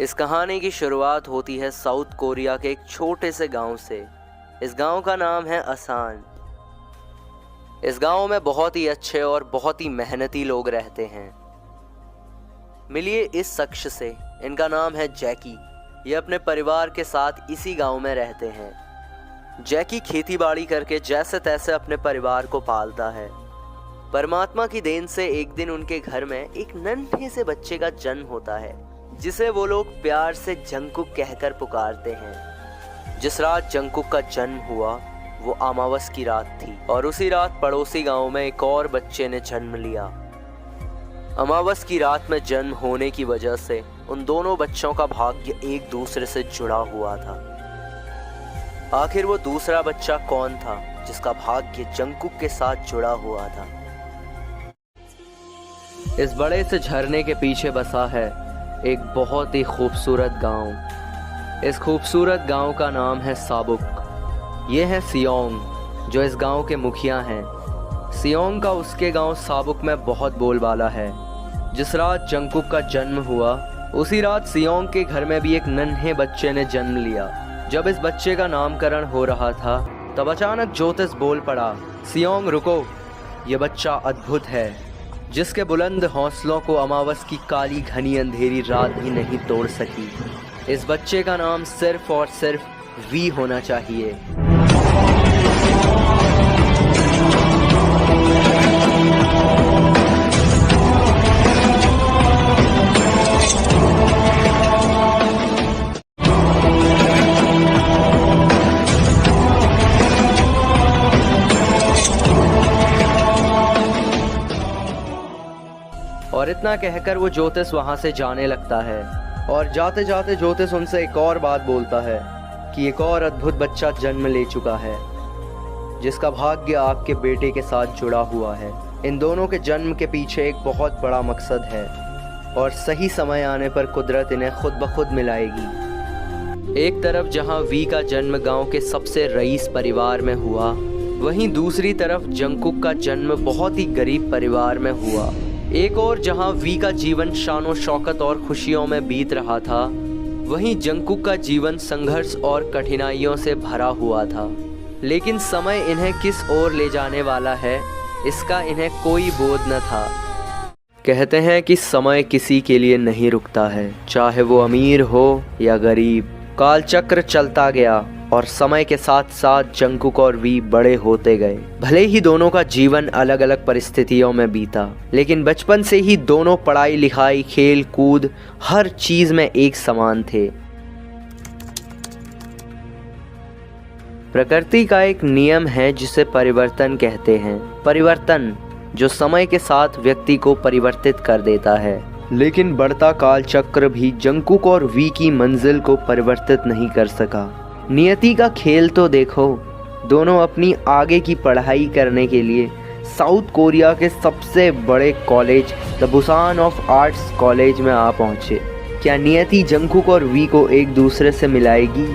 इस कहानी की शुरुआत होती है साउथ कोरिया के एक छोटे से गांव से। इस गांव का नाम है असान। इस गांव में बहुत ही अच्छे और बहुत ही मेहनती लोग रहते हैं। मिलिए इस शख्स से, इनका नाम है जैकी। ये अपने परिवार के साथ इसी गांव में रहते हैं। जैकी खेती बाड़ी करके जैसे तैसे अपने परिवार को पालता है। परमात्मा की देन से एक दिन उनके घर में एक नन्हे से बच्चे का जन्म होता है, जिसे वो लोग प्यार से जंकुक कहकर पुकारते हैं। जिस रात जंकुक का जन्म हुआ वो अमावस की रात थी और उसी रात पड़ोसी गांव में एक और बच्चे ने जन्म लिया। अमावस की रात में जन्म होने की वजह से उन दोनों बच्चों का भाग्य एक दूसरे से जुड़ा हुआ था। आखिर वो दूसरा बच्चा कौन था जिसका भाग्य जंकुक के साथ जुड़ा हुआ था? इस बड़े से झरने के पीछे बसा है एक बहुत ही खूबसूरत गांव। इस खूबसूरत गांव का नाम है साबुक। ये है सियोंग जो इस गांव के मुखिया हैं। सियोंग का उसके गांव साबुक में बहुत बोलबाला है। जिस रात जंकुक का जन्म हुआ उसी रात सियोंग के घर में भी एक नन्हे बच्चे ने जन्म लिया। जब इस बच्चे का नामकरण हो रहा था तब अचानक ज्योतिष बोल पड़ा, सियोंग रुको, ये बच्चा अद्भुत है जिसके बुलंद हौसलों को अमावस की काली घनी अंधेरी रात भी नहीं तोड़ सकी। इस बच्चे का नाम सिर्फ और सिर्फ वी होना चाहिए। और इतना कहकर वो ज्योतिष वहां से जाने लगता है और जाते जाते ज्योतिष उनसे एक और बात बोलता है कि एक और अद्भुत बच्चा जन्म ले चुका है जिसका भाग्य आपके बेटे के साथ जुड़ा हुआ है। इन दोनों के जन्म के पीछे एक बहुत बड़ा मकसद है और सही समय आने पर कुदरत इन्हें खुद ब खुद मिलाएगी। एक तरफ जहां वी का जन्म गांव के सबसे रईस परिवार में हुआ, वहीं दूसरी तरफ जंकुक का जन्म बहुत ही गरीब परिवार में हुआ। एक और जहां वी का जीवन शानो शौकत और खुशियों में बीत रहा था, वहीं जंकुक का जीवन संघर्ष और कठिनाइयों से भरा हुआ था। लेकिन समय इन्हें किस ओर ले जाने वाला है इसका इन्हें कोई बोध न था। कहते हैं कि समय किसी के लिए नहीं रुकता है, चाहे वो अमीर हो या गरीब। कालचक्र चलता गया और समय के साथ साथ जंकुक और वी बड़े होते गए। भले ही दोनों का जीवन अलग अलग परिस्थितियों में बीता, लेकिन बचपन से ही दोनों पढ़ाई लिखाई खेल कूद हर चीज में एक समान थे। प्रकृति का एक नियम है जिसे परिवर्तन कहते हैं। परिवर्तन जो समय के साथ व्यक्ति को परिवर्तित कर देता है। लेकिन बढ़ता काल चक्र भी जंकुक और वी की मंजिल को परिवर्तित नहीं कर सका। नियति का खेल तो देखो, दोनों अपनी आगे की पढ़ाई करने के लिए साउथ कोरिया के सबसे बड़े college the Busan of arts college में आ पहुंचे। क्या नियति जंकुक और वी को एक दूसरे से मिलाएगी?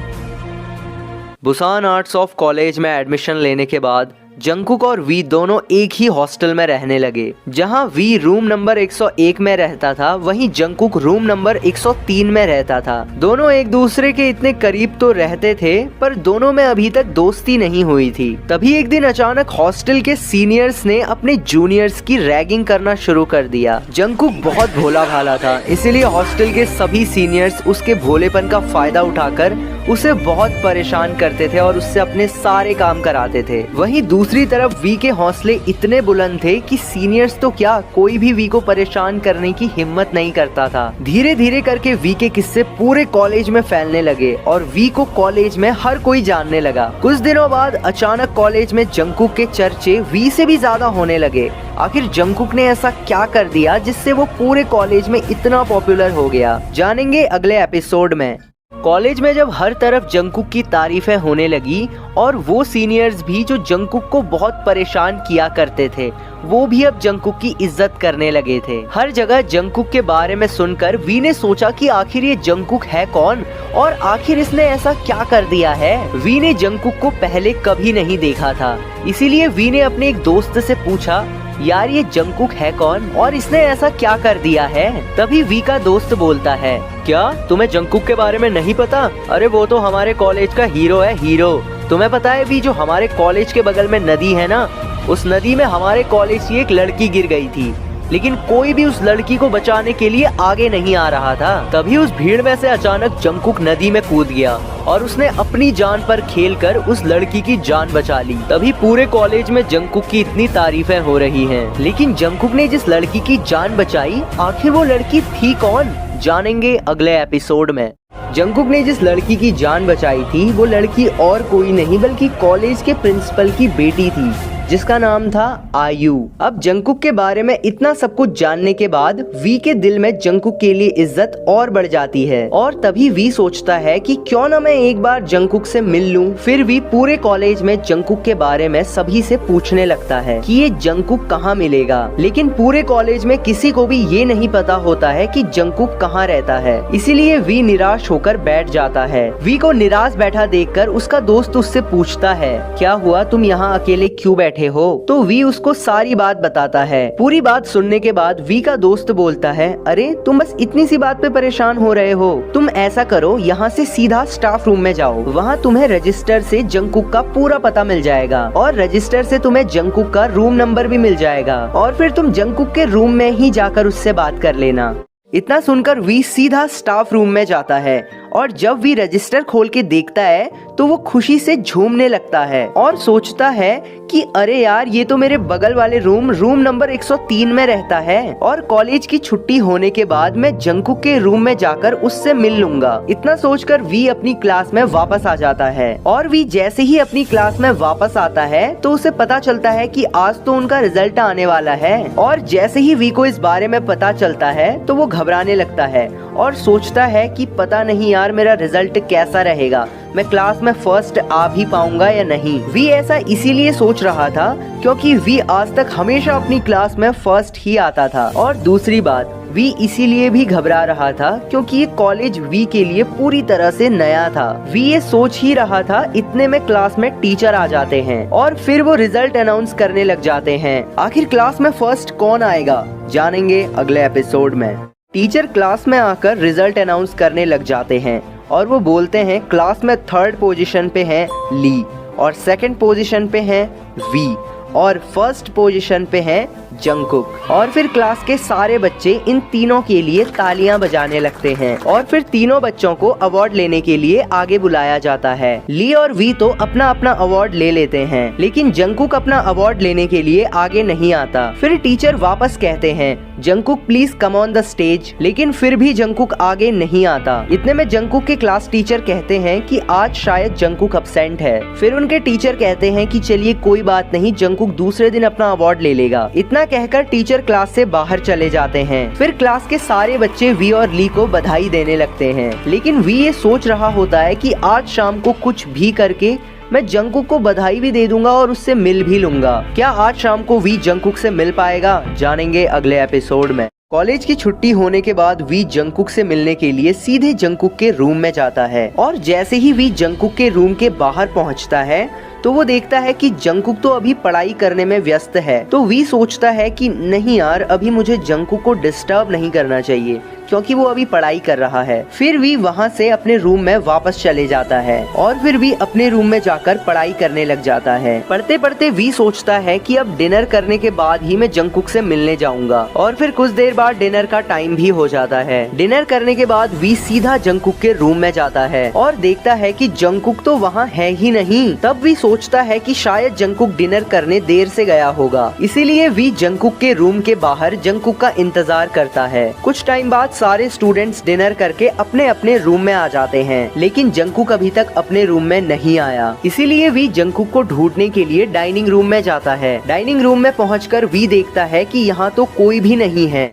बुसान आर्ट्स ऑफ कॉलेज में एडमिशन लेने के बाद जंकुक और वी दोनों एक ही हॉस्टल में रहने लगे। जहां वी रूम नंबर 101 में रहता था, वहीं जंकुक रूम नंबर 103 में रहता था। दोनों एक दूसरे के इतने करीब तो रहते थे, पर दोनों में अभी तक दोस्ती नहीं हुई थी। तभी एक दिन अचानक हॉस्टल के सीनियर्स ने अपने जूनियर्स की रैगिंग करना शुरू कर दिया। जंकुक बहुत भोला भाला था, इसीलिए हॉस्टल के सभी सीनियर्स उसके भोलेपन का फायदा उठाकर उसे बहुत परेशान करते थे और उससे अपने सारे काम कराते थे। वहीं दूसरी तरफ वी के हौसले इतने बुलंद थे कि सीनियर्स तो क्या, कोई भी वी को परेशान करने की हिम्मत नहीं करता था। धीरे धीरे करके वी के किस्से पूरे कॉलेज में फैलने लगे और वी को कॉलेज में हर कोई जानने लगा। कुछ दिनों बाद अचानक कॉलेज में जंकुक के चर्चे वी से भी ज्यादा होने लगे। आखिर जंकुक ने ऐसा क्या कर दिया जिससे वो पूरे कॉलेज में इतना पॉपुलर हो गया? जानेंगे अगले एपिसोड में। कॉलेज में जब हर तरफ जंकुक की तारीफें होने लगी और वो सीनियर्स भी जो जंकुक को बहुत परेशान किया करते थे, वो भी अब जंकुक की इज्जत करने लगे थे। हर जगह जंकुक के बारे में सुनकर वी ने सोचा कि आखिर ये जंकुक है कौन और आखिर इसने ऐसा क्या कर दिया है। वी ने जंकुक को पहले कभी नहीं देखा था, इसीलिए वी ने अपने एक दोस्त से पूछा यार ये जंगकुक है कौन और इसने ऐसा क्या कर दिया है। तभी वी का दोस्त बोलता है, क्या तुम्हें जंगकुक के बारे में नहीं पता? अरे वो तो हमारे कॉलेज का हीरो है, हीरो। तुम्हें पता है भी, जो हमारे कॉलेज के बगल में नदी है ना, उस नदी में हमारे कॉलेज की एक लड़की गिर गई थी, लेकिन कोई भी उस लड़की को बचाने के लिए आगे नहीं आ रहा था। तभी उस भीड़ में से अचानक जंगकुक नदी में कूद गया और उसने अपनी जान पर खेलकर उस लड़की की जान बचा ली। तभी पूरे कॉलेज में जंगकुक की इतनी तारीफें हो रही हैं। लेकिन जंगकुक ने जिस लड़की की जान बचाई, आखिर वो लड़की थी कौन, जानेंगे अगले एपिसोड में। जंगकुक ने जिस लड़की की जान बचाई थी, वो लड़की और कोई नहीं बल्कि कॉलेज के प्रिंसिपल की बेटी थी, जिसका नाम था आयु। अब जंगकुक के बारे में इतना सब कुछ जानने के बाद वी के दिल में जंगकुक के लिए इज्जत और बढ़ जाती है और तभी वी सोचता है कि क्यों ना मैं एक बार जंगकुक से मिल लूं। फिर वी पूरे कॉलेज में जंगकुक के बारे में सभी से पूछने लगता है कि ये जंगकुक कहाँ मिलेगा। लेकिन पूरे कॉलेज में किसी को भी ये नहीं पता होता है कि जंगकुक कहाँ रहता है, इसीलिए वी निराश होकर बैठ जाता है। वी को निराश बैठा देखकर उसका दोस्त उससे पूछता है, क्या हुआ, तुम यहाँ अकेले क्यों बैठे हो? तो वी उसको सारी बात बताता है। पूरी बात सुनने के बाद वी का दोस्त बोलता है, अरे तुम बस इतनी सी बात पे परेशान हो रहे हो, तुम ऐसा करो, यहाँ से सीधा स्टाफ रूम में जाओ, वहाँ तुम्हें रजिस्टर से जंगकुक का पूरा पता मिल जाएगा और रजिस्टर से तुम्हें जंगकुक का रूम नंबर भी मिल जाएगा और फिर तुम जंगकुक के रूम में ही जाकर उससे बात कर लेना। इतना सुनकर वी सीधा स्टाफ रूम में जाता है और जब वी रजिस्टर खोल के देखता है तो वो खुशी से झूमने लगता है और सोचता है कि अरे यार, ये तो मेरे बगल वाले रूम नंबर 103 में रहता है और कॉलेज की छुट्टी होने के बाद मैं जंगकुक के रूम में जाकर उससे मिल लूंगा। इतना सोचकर वी अपनी क्लास में वापस आ जाता है और वी जैसे ही अपनी क्लास में वापस आता है तो उसे पता चलता है कि आज तो उनका रिजल्ट आने वाला है और जैसे ही वी को इस बारे में पता चलता है तो वो घबराने लगता है और सोचता है कि पता नहीं यार, मेरा रिजल्ट कैसा रहेगा, मैं क्लास में फर्स्ट आ भी पाऊंगा या नहीं। वी ऐसा इसीलिए सोच रहा था क्योंकि वी आज तक हमेशा अपनी क्लास में फर्स्ट ही आता था और दूसरी बात, वी इसीलिए भी घबरा रहा था क्योंकि ये कॉलेज वी के लिए पूरी तरह से नया था। वी ये सोच ही रहा था, इतने में क्लास में टीचर आ जाते हैं और फिर वो रिजल्ट अनाउंस करने लग जाते हैं। आखिर क्लास में फर्स्ट कौन आएगा, जानेंगे अगले एपिसोड में। टीचर क्लास में आकर रिजल्ट अनाउंस करने लग जाते हैं और वो बोलते हैं क्लास में थर्ड पोजीशन पे है ली और सेकंड पोजीशन पे है वी और फर्स्ट पोजीशन पे है जंगकुक। और फिर क्लास के सारे बच्चे इन तीनों के लिए तालियां बजाने लगते हैं और फिर तीनों बच्चों को अवार्ड लेने के लिए आगे बुलाया जाता है। ली और वी तो अपना अपना अवार्ड ले लेते हैं, लेकिन जंगकुक अपना अवार्ड लेने के लिए आगे नहीं आता। फिर टीचर वापस कहते हैं, Jungkook please come on the stage, लेकिन फिर भी जंगकुक आगे नहीं आता। इतने में जंगकुक के क्लास टीचर कहते हैं कि आज शायद जंगकुक अब्सेंट है। फिर उनके टीचर कहते हैं कि चलिए कोई बात नहीं, जंगकुक दूसरे दिन अपना अवार्ड ले लेगा। इतना कहकर टीचर क्लास से बाहर चले जाते हैं। फिर क्लास के सारे बच्चे वी और ली को बधाई देने लगते हैं, लेकिन वी ये सोच रहा होता है कि आज शाम को कुछ भी करके मैं जंगकुक को बधाई भी दे दूंगा और उससे मिल भी लूंगा। क्या आज शाम को वी जंगकुक से मिल पाएगा, जानेंगे अगले एपिसोड में। कॉलेज की छुट्टी होने के बाद वी जंगकुक से मिलने के लिए सीधे जंगकुक के रूम में जाता है और जैसे ही वी जंगकुक के रूम के बाहर पहुंचता है तो वो देखता है कि जंगकुक तो अभी पढ़ाई करने में व्यस्त है। तो वी सोचता है कि नहीं यार, अभी मुझे जंगकुक को डिस्टर्ब नहीं करना चाहिए क्योंकि वो अभी पढ़ाई कर रहा है। फिर वी वहाँ से अपने रूम में वापस चले जाता है और फिर वी अपने रूम में जाकर पढ़ाई करने लग जाता है। पढ़ते पढ़ते वी सोचता है कि अब डिनर करने के बाद ही मैं जंगकुक से मिलने जाऊंगा और फिर कुछ देर बाद डिनर का टाइम भी हो जाता है। डिनर करने के बाद वी सीधा जंगकुक के रूम में जाता है और देखता है कि जंगकुक तो वहाँ है ही नहीं। तब वी सोचता है कि शायद जंगकुक डिनर करने देर से गया होगा, इसीलिए वी जंगकुक के रूम के बाहर जंगकुक का इंतजार करता है। कुछ टाइम बाद सारे स्टूडेंट्स डिनर करके अपने अपने रूम में आ जाते हैं, लेकिन जंगकुक अभी तक अपने रूम में नहीं आया। इसीलिए वी जंगकुक को ढूंढने के लिए डाइनिंग रूम में जाता है। डाइनिंग रूम में पहुंचकर वी देखता है कि यहाँ तो कोई भी नहीं है।